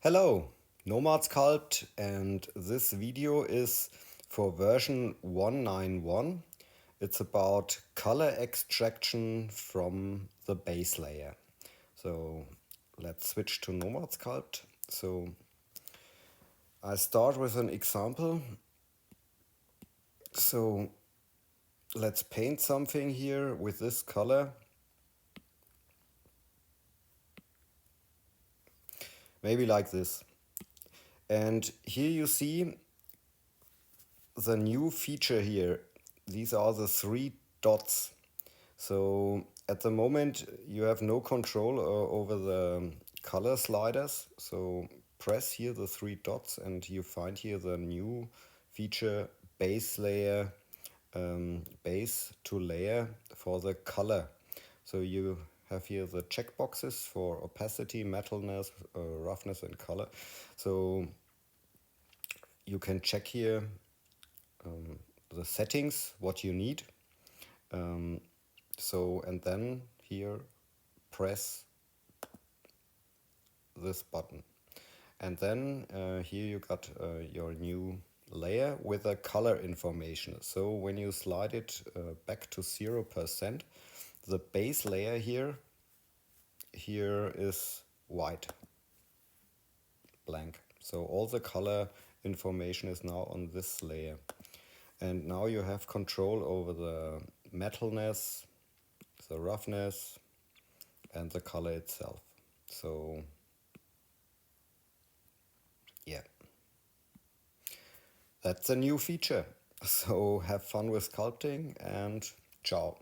Hello, Nomad Sculpt, and this video is for version 191. It's about color extraction from the base layer. So let's switch to Nomad Sculpt. So I start with an example. So let's paint something here with this color. Maybe like this. And here you see the new feature here. These are the three dots. So at the moment you have no control over the color sliders. So press here the three dots and you find here the new feature base layer, base to layer for the color. So you have here the checkboxes for opacity, metalness, roughness and color. So you can check here the settings, what you need. And then here press this button. And then here you got your new layer with a color information. So when you slide it back to 0%, the base layer here is white, blank. So all the color information is now on this layer. And now you have control over the metalness, the roughness, and the color itself. So yeah, that's a new feature. So have fun with sculpting and ciao.